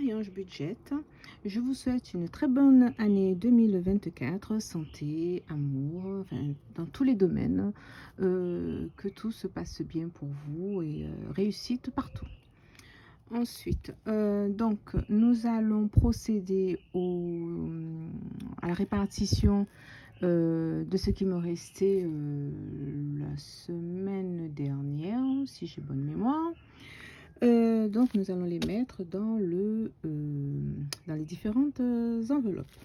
Marie-Ange Budget. Je vous souhaite une très bonne année 2024, santé, amour, enfin, dans tous les domaines, que tout se passe bien pour vous et réussite partout. Ensuite, donc, nous allons procéder à la répartition de ce qui me restait la semaine dernière, si j'ai bonne mémoire. Donc, nous allons les mettre dans les différentes enveloppes.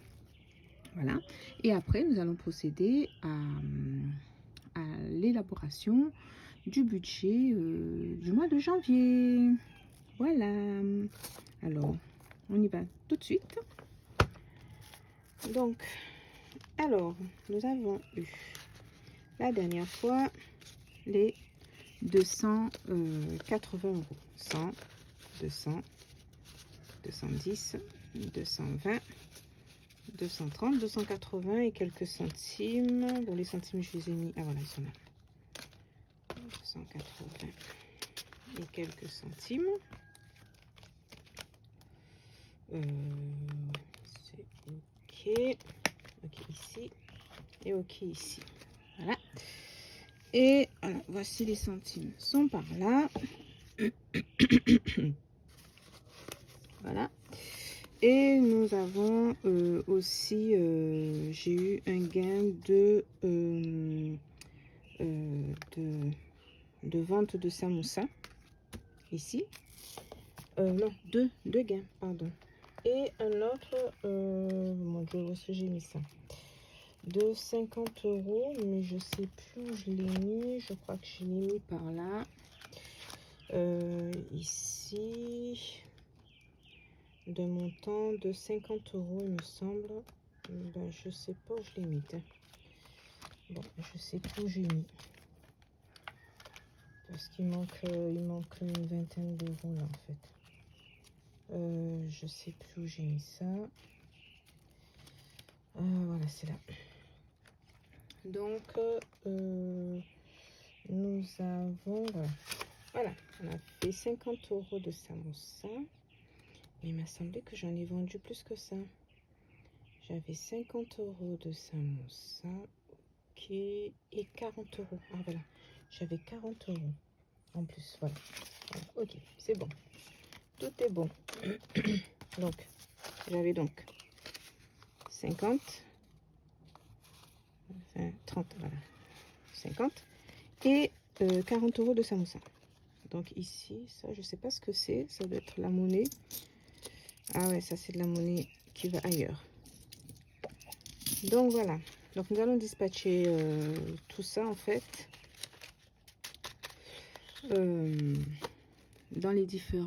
Voilà. Et après, nous allons procéder à l'élaboration du budget du mois de janvier. Voilà. Alors, on y va tout de suite. Donc, alors, nous avons eu la dernière fois les 280 euros. 100, 200, 210, 220, 230, 280 et quelques centimes. Bon, les centimes, je les ai mis. Ah, voilà, ils sont là. 280 et quelques centimes. C'est OK. OK ici. Et OK ici. Voilà. Et alors, voici les centimes sont par là. Voilà. Et nous avons aussi, j'ai eu un gain de vente de samoussa ici. Non, deux gains, pardon. Et un autre, mon Dieu, où est-ce que j'ai mis ça? De 50 euros, mais je sais plus où je l'ai mis. Je crois que je l'ai mis par là. Ici, de montant de 50 euros, il me semble. Ben, je sais pas où je l'ai mis. Bon, je sais plus où j'ai mis. Parce qu'il manque une vingtaine d'euros là en fait. Je sais plus où j'ai mis ça. Voilà, c'est là. Donc, nous avons, voilà, on a fait 50 euros de samoussa. Mais il m'a semblé que j'en ai vendu plus que ça. J'avais 50 euros de samoussa. Ok, et 40 euros. Ah voilà, j'avais 40 euros en plus. Voilà, voilà. Ok, c'est bon. Tout est bon. Donc, j'avais donc 50, enfin 30, voilà, 50 et 40 euros de samoussa. Donc ici, ça, je sais pas ce que c'est. Ça doit être la monnaie. Ah ouais, ça c'est de la monnaie qui va ailleurs. Donc voilà. Donc nous allons dispatcher tout ça en fait dans les différentes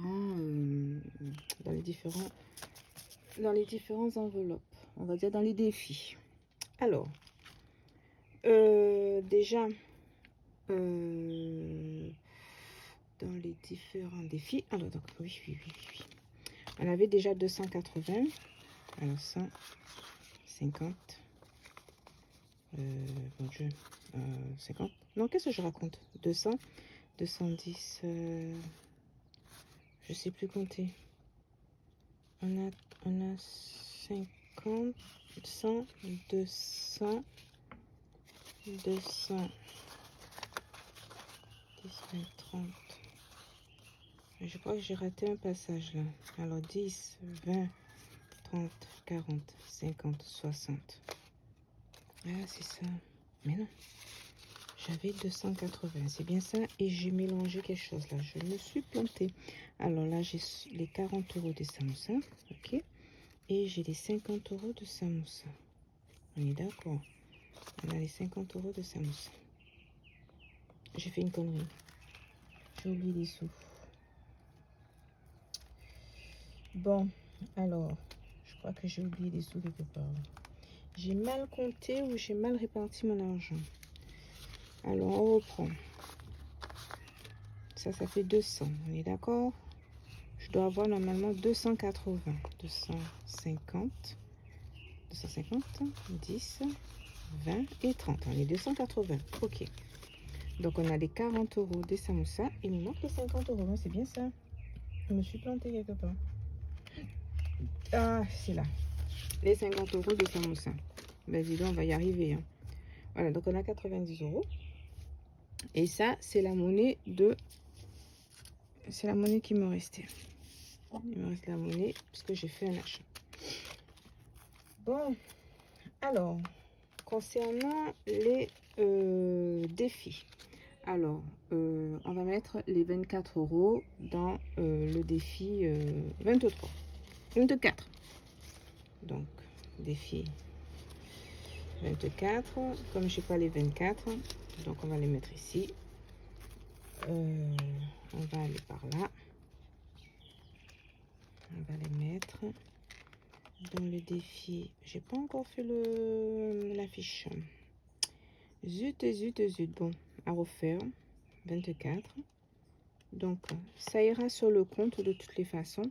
enveloppes. On va dire dans les défis. Alors, déjà, dans les différents défis. Alors, donc, oui. On avait déjà 280. Alors, 150. Mon Dieu. 50. Non, qu'est-ce que je raconte? 200. 210. Je sais plus compter. On a 50, 100, 200, 200, 10, 20, 30. Je crois que j'ai raté un passage là. Alors 10, 20, 30, 40, 50, 60. Ah, c'est ça. Mais non. J'avais 280. C'est bien ça. Et j'ai mélangé quelque chose là. Je me suis plantée. Alors là, j'ai les 40 euros de samoussa. Ok. Et j'ai les 50 euros de samoussa. On est d'accord. On a les 50 euros de samoussa. J'ai fait une connerie. J'ai oublié les sous. Bon, alors, je crois que j'ai oublié des sous quelque part. J'ai mal compté ou j'ai mal réparti mon argent. Alors, on reprend. Ça fait 200. On est d'accord? Je dois avoir normalement 280. 250. 250, 10, 20 et 30. On est 280. Ok. Donc, on a les 40 euros des samoussa. Il me manque les 50 euros. C'est bien ça. Je me suis plantée quelque part. Ah, c'est là. Les 50 euros de Samoussin. Ben, dis donc, on va y arriver. Hein. Voilà, donc on a 90 euros. Et ça, c'est la monnaie de... C'est la monnaie qui me restait. Il me reste la monnaie parce que j'ai fait un achat. Bon, alors, concernant les défis. Alors, on va mettre les 24 euros dans le défi 23. 24. Donc, défi 24. Comme je n'ai pas les 24, donc on va les mettre ici. On va aller par là. On va les mettre dans le défi. J'ai pas encore fait la fiche. Zut, zut, zut. Bon, à refaire. 24. Donc, ça ira sur le compte de toutes les façons.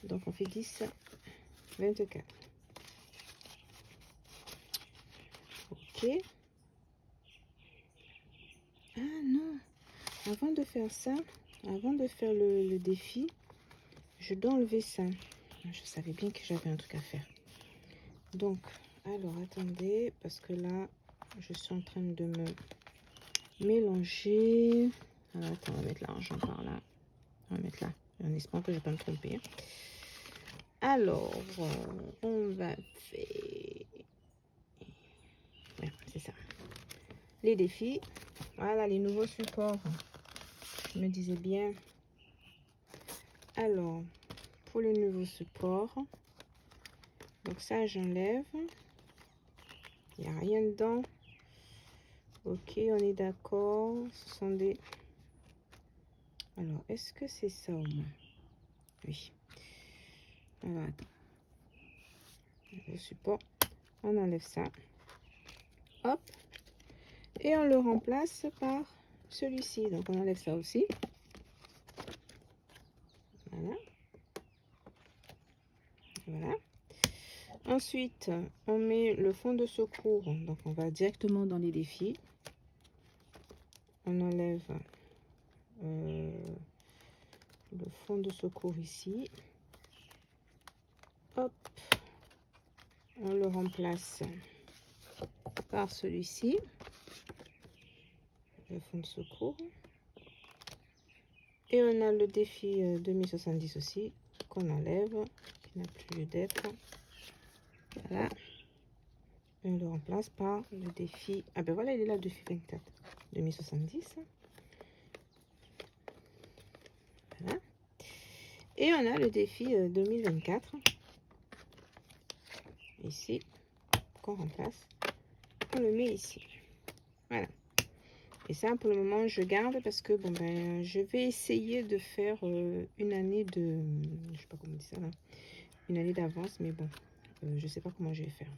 Donc, on fait 10, 24. Ok. Ah non. Avant de faire ça, avant de faire le défi, je dois enlever ça. Je savais bien que j'avais un truc à faire. Donc, alors, attendez, parce que là, je suis en train de me mélanger. Alors, attends, on va mettre l'argent par là. On va mettre là, en espérant que je ne vais pas me tromper. Alors, on va faire... Ouais, c'est ça. Les défis. Voilà, les nouveaux supports. Je me disais bien. Alors, pour le nouveau support, donc ça, j'enlève. Il n'y a rien dedans. Ok, on est d'accord. Ce sont des... Alors, est-ce que c'est ça au moins? Oui. Alors, attends. Le support, on enlève ça. Hop. Et on le remplace par celui-ci. Donc, on enlève ça aussi. Voilà. Voilà. Ensuite, on met le fond de secours. Donc, on va directement dans les défis. On enlève le fond de secours ici. Hop. On le remplace par celui-ci. Le fond de secours. Et on a le défi 2070 aussi, qu'on enlève, qui n'a plus lieu d'être. Voilà. Et on le remplace par le défi... Ah ben voilà, il est là, le défi 24. 2070. Voilà. Et on a le défi 2024. Ici, qu'on remplace. On le met ici. Voilà. Et ça, pour le moment, je garde parce que bon ben, je vais essayer de faire une année de... Je sais pas comment on dit ça là. Une année d'avance, mais bon, je sais pas comment je vais faire.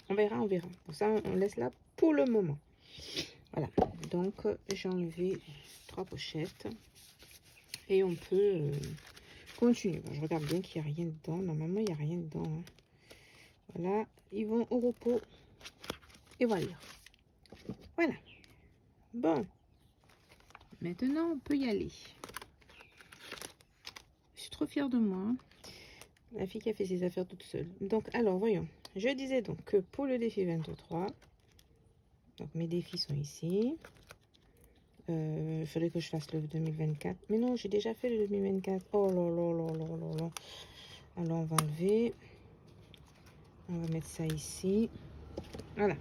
On verra, on verra. Pour ça, on laisse là pour le moment. Voilà. Donc, j'ai enlevé 3 pochettes. Et on peut continuer. Bon, je regarde bien qu'il n'y a rien dedans. Normalement, il n'y a rien dedans. Hein. Voilà. Ils vont au repos. Et voilà. Voilà. Bon. Maintenant, on peut y aller. Je suis trop fière de moi. La fille qui a fait ses affaires toute seule. Donc, alors, voyons. Je disais donc que pour le défi 23, donc mes défis sont ici. Il faudrait que je fasse le 2024. Mais non, j'ai déjà fait le 2024. Oh là là là là là là. Alors, on va enlever. On va mettre ça ici. Voilà.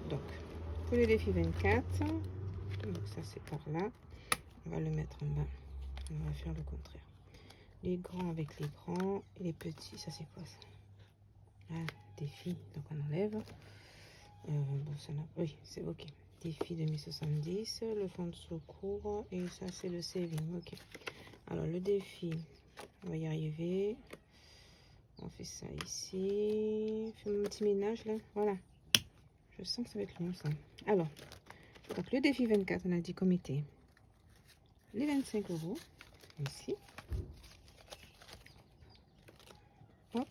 Donc, pour le défi 24, donc ça c'est par là. On va le mettre en bas. On va faire le contraire. Les grands avec les grands et les petits, ça c'est quoi ça? Ah, défi, donc on enlève. Bon, ça n'a... Oui, c'est ok. Défi 2070, le fond de secours et ça c'est le saving. Ok. Alors le défi, on va y arriver. On fait ça ici. Fais mon petit ménage là. Voilà. Je sens que ça va être long ça. Alors, donc le défi 24, on a dit qu'on mettait les 25 euros ici. Hop,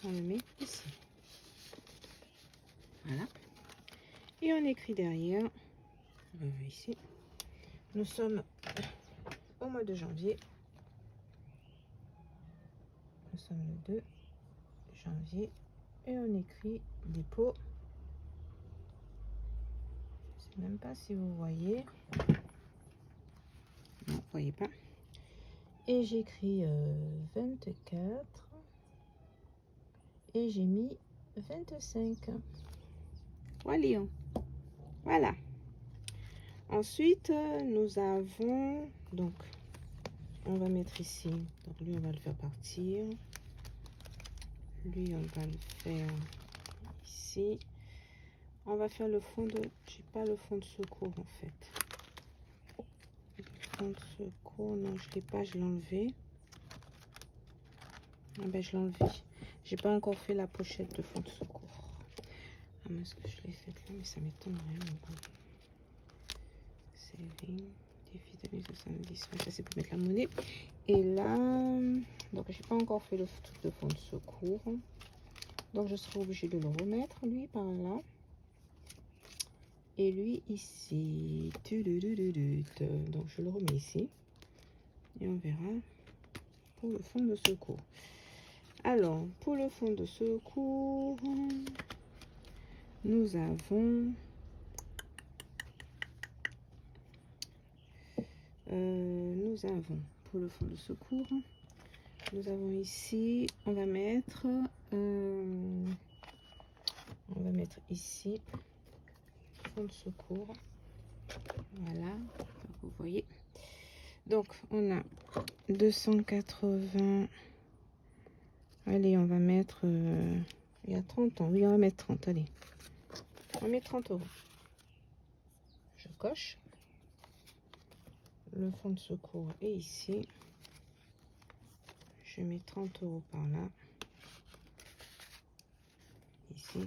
on le met ici. Voilà. Et on écrit derrière, ici, nous sommes au mois de janvier. Nous sommes le 2 janvier et on écrit dépôt. Je sais même pas si vous voyez. Non, vous voyez pas. Et j'écris 24 et j'ai mis 25. Voilà. Voilà. Ensuite, nous avons, donc, on va mettre ici. Donc, lui, on va le faire partir. Lui, on va le faire ici. On va faire le fond de... J'ai pas le fond de secours, en fait. Le fond de secours, non, je l'ai pas, je l'ai enlevé. Ah ben, je l'ai enlevé. J'ai pas encore fait la pochette de fond de secours. Ah, mais est-ce que je l'ai faite là? Mais ça m'étonnerait. Saving, défi 2070. Ouais, ça, c'est pour mettre la monnaie. Et là, donc, j'ai pas encore fait le truc de fond de secours. Donc, je serai obligée de le remettre, lui, par là. Et lui, ici. Donc, je le remets ici. Et on verra pour le fond de secours. Alors, pour le fond de secours, nous avons... pour le fond de secours, nous avons ici, on va mettre ici, fond de secours. Voilà, vous voyez. Donc, on a 280. Allez, on va mettre... il y a 30 ans. Oui, on va mettre 30. Allez. On met 30 euros. Je coche. Le fond de secours est ici. Je mets 30 euros par là. Ici.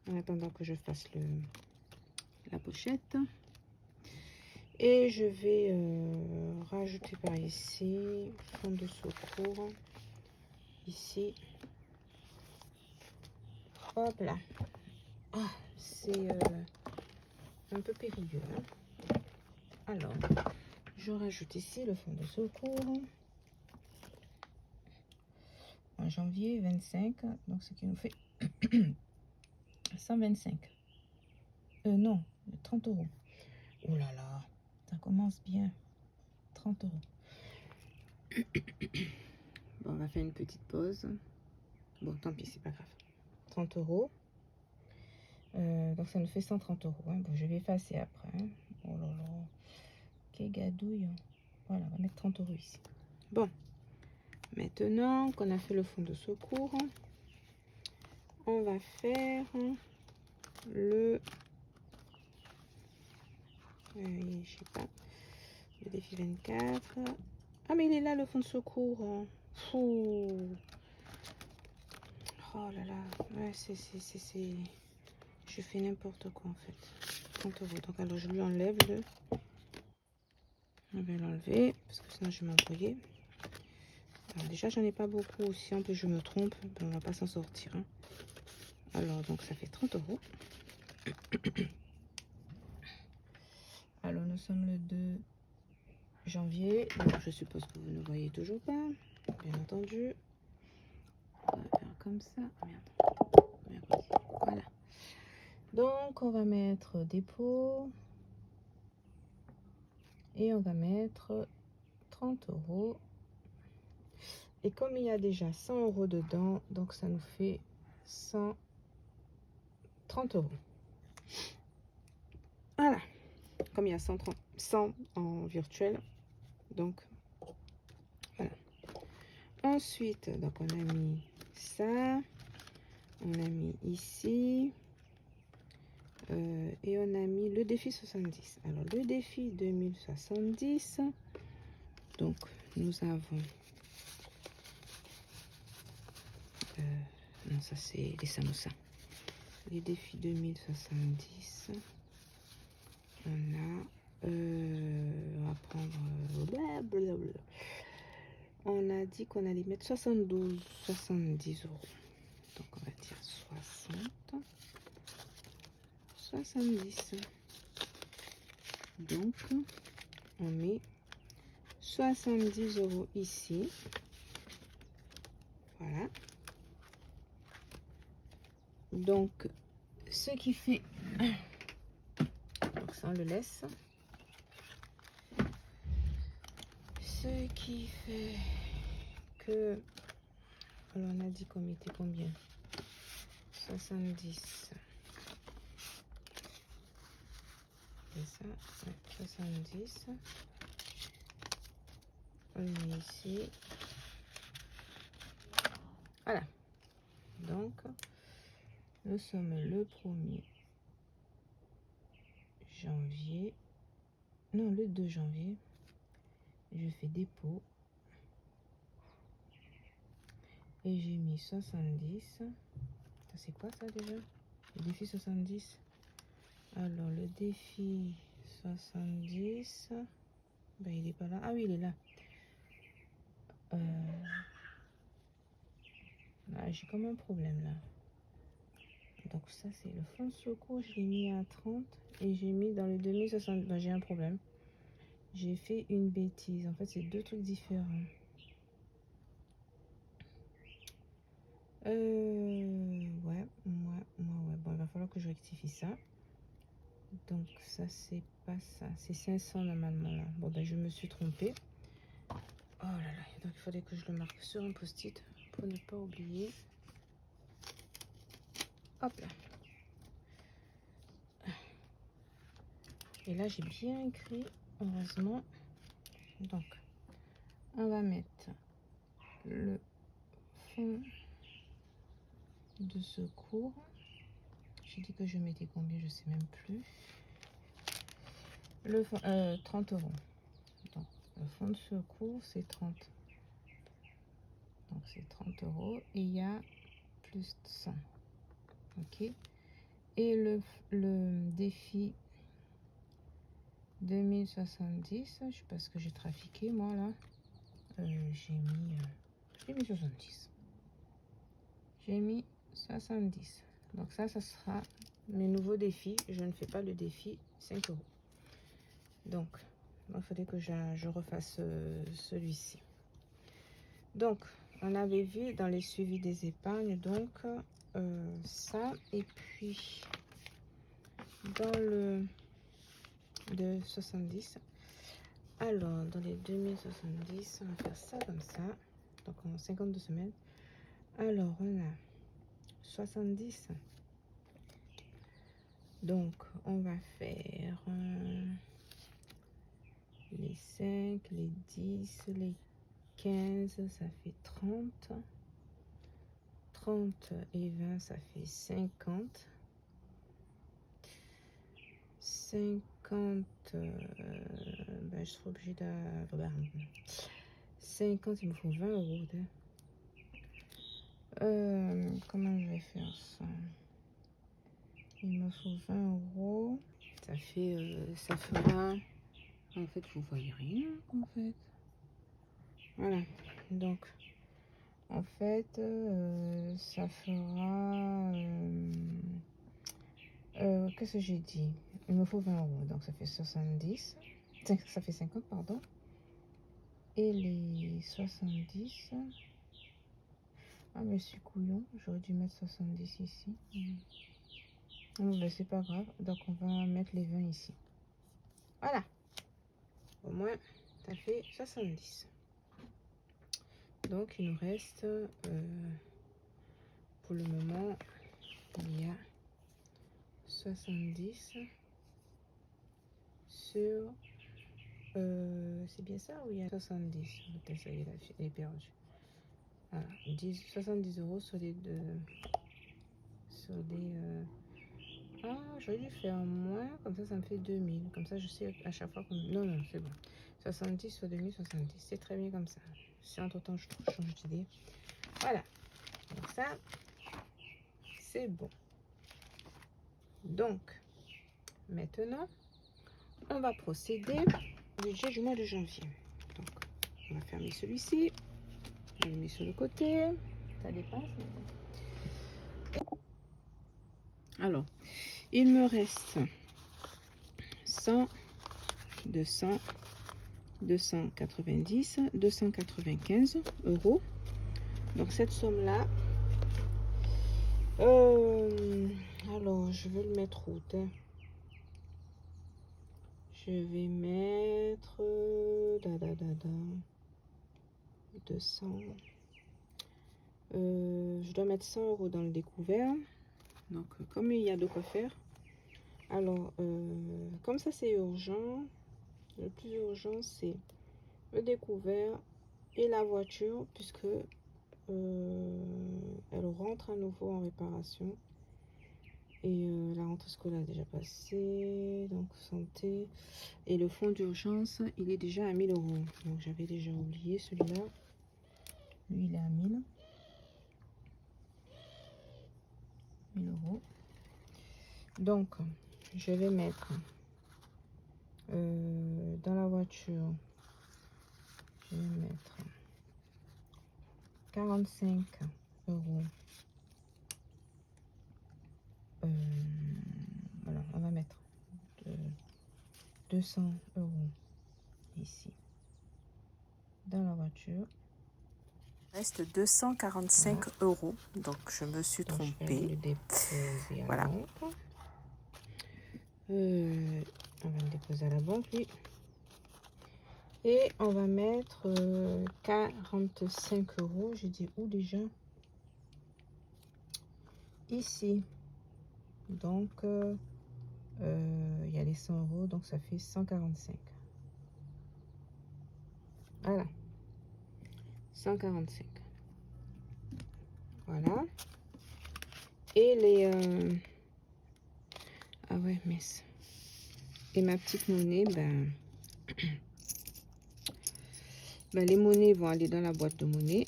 En attendant que je fasse la pochette. Et je vais rajouter par ici. Fond de secours. Ici. Hop là. Ah, c'est un peu périlleux. Hein. Alors, je rajoute ici le fond de secours. En janvier 25, donc ce qui nous fait 125. Non, 30 euros. Oh là là, ça commence bien. 30 euros. Bon, on va faire une petite pause. Bon, tant pis, c'est pas grave. 30 euros. Donc ça nous fait 130 euros. Hein. Bon, je vais effacer après. Hein. Oh là là. Quelle gadouille. Voilà, on va mettre 30 euros ici. Bon. Maintenant qu'on a fait le fond de secours, on va faire le... je sais pas. Le défi 24. Ah, mais il est là, le fond de secours. Fou. Oh là là. Ouais, c'est... Je fais n'importe quoi, en fait. 30 euros. Donc, alors, je lui enlève le... On va l'enlever, parce que sinon, je vais m'embrouiller. Alors, déjà, j'en ai pas beaucoup. Si en plus, je me trompe, ben, on va pas s'en sortir. Hein. Alors, donc, ça fait 30 euros. Alors, nous sommes le 2 janvier. Donc, je suppose que vous ne voyez toujours pas, bien entendu. On va faire comme ça. Merde. Voilà. Donc, on va mettre dépôt. Et on va mettre 30 euros. Et comme il y a déjà 100 euros dedans, donc ça nous fait 130 euros. Voilà. Comme il y a 100 en virtuel. Donc, voilà. Ensuite, donc on a mis ça. On a mis ici. Et on a mis le défi 70. Alors, le défi 2070. Donc, nous avons... non, ça c'est les samoussas. Les défis 2070. On a... on va prendre... blablabla. On a dit qu'on allait mettre 70 euros. Donc, on va dire 60. 70. Donc, on met 70 euros ici. Voilà. Donc, ce qui fait... Donc ça, on le laisse. Ce qui fait que... Alors, on a dit qu'on mettait combien? 70. C'est ça, ouais, 70. On met ici. Voilà. Donc, nous sommes le 1er janvier. Non, le 2 janvier. Je fais dépôt. Et j'ai mis 70. Ça, c'est quoi ça déjà? Le défi 70. Alors, le défi 70. Ben, il est pas là. Ah oui, il est là. Ah, j'ai comme un problème là. Donc ça, c'est le fond de secours. Je l'ai mis à 30. Et j'ai mis dans le 2060. Ben, j'ai un problème. J'ai fait une bêtise. En fait, c'est deux trucs différents. Ouais. Bon, il va falloir que je rectifie ça. Donc ça, c'est pas ça. C'est 500 normalement là. Bon, ben, je me suis trompée. Oh là là. Donc il fallait que je le marque sur un post-it pour ne pas oublier. Hop là. Et là, j'ai bien écrit, heureusement. Donc, on va mettre le fond de secours. J'ai dit que je mettais combien, je sais même plus. Le fond, 30 euros. Donc, le fond de secours, c'est 30. Donc, c'est 30 euros. Et il y a plus de 100. OK. Et le défi 2070, je sais pas ce que j'ai trafiqué, moi, là. J'ai mis 70. J'ai mis 70. Donc ça sera mes nouveaux défis. Je ne fais pas le défi 5 euros. Donc, il faudrait que je refasse celui-ci. Donc, on avait vu dans les suivis des épargnes, donc, ça. Et puis, dans le de 70. Alors, dans les 2070, on va faire ça comme ça. Donc, en 52 semaines. Alors, on a 70. Donc, on va faire les 5, les 10, les 15, ça fait 30. 30 et 20, ça fait 50. 50, ben, je serai obligée de... 50, il me faut 20 euros. Comment je vais faire ça? Il me faut 20 euros. Ça fait, ça fera... En fait, vous voyez rien, en fait. Voilà. Donc, en fait, ça fera... qu'est-ce que j'ai dit? Il me faut 20 euros. Donc, ça fait 70. Ça fait 50, pardon. Et les 70... Ah, mais je suis couillon. J'aurais dû mettre 70 ici. Non, mais c'est pas grave. Donc, on va mettre les 20 ici. Voilà. Au moins, ça fait 70. Donc, il nous reste, pour le moment, il y a 70 sur... c'est bien ça ou il y a 70? Peut-être ça y est, elle est perdue. Voilà, 70 euros sur les deux... Sur les... Ah, j'aurais dû faire moins, comme ça me fait 2000. Comme ça, je sais à chaque fois que... Non, c'est bon. 70 sur 2070, c'est très bien comme ça. Si entre-temps, je change d'idée. Voilà. Donc ça, c'est bon. Donc, maintenant, on va procéder au budget du mois de janvier. Donc, on va fermer celui-ci. On le met sur le côté. Ça dépasse. Alors, il me reste 100, 200, 290, 295 euros Donc cette somme-là, alors je vais le mettre où? Je vais mettre 200. Je dois mettre 100 € dans le découvert. Donc comme il y a de quoi faire. Alors comme ça c'est urgent, le plus urgent c'est le découvert et la voiture, puisque elle rentre à nouveau en réparation. Et la rentrée scolaire est déjà passée, donc santé. Et le fonds d'urgence, il est déjà à 1000 €. Donc j'avais déjà oublié celui-là. Lui, il est à 1000 €. Donc, je vais mettre dans la voiture, je vais mettre 45 €. Voilà, on va mettre 200 € ici dans la voiture. Il reste 245 €, donc je me suis trompée. Je vais le déposer à la banque. On va le déposer à la banque, oui. Et on va mettre 45 €. J'ai dit où déjà? Ici. Donc, il y a les 100 €, donc ça fait 145. Voilà. 145. Voilà. Et les... ah ouais, mince. Et ma petite monnaie, ben... ben, les monnaies vont aller dans la boîte de monnaie.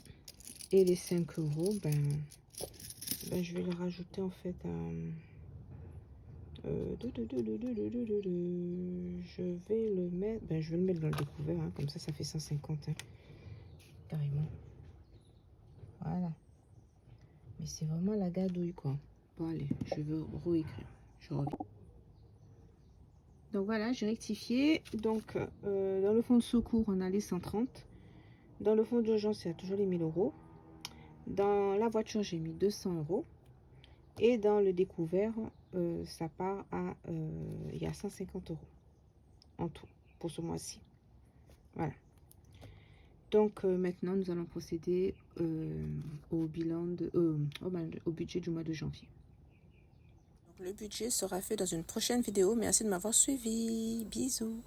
Et les 5 €, ben je vais le rajouter en fait à... je vais le mettre... je vais le mettre dans le découvert, hein, comme ça fait 150, hein, carrément. Voilà. Mais c'est vraiment la gadouille, quoi. Bon, allez, je veux réécrire. Je reviens. Donc voilà, j'ai rectifié. Donc, dans le fonds de secours, on a les 130. Dans le fonds d'urgence, il y a toujours les 1000 €. Dans la voiture, j'ai mis 200 €. Et dans le découvert, ça part à... il y a 150 € en tout pour ce mois-ci. Voilà. Donc maintenant, nous allons procéder au bilan au budget du mois de janvier. Donc, le budget sera fait dans une prochaine vidéo. Merci de m'avoir suivi. Bisous.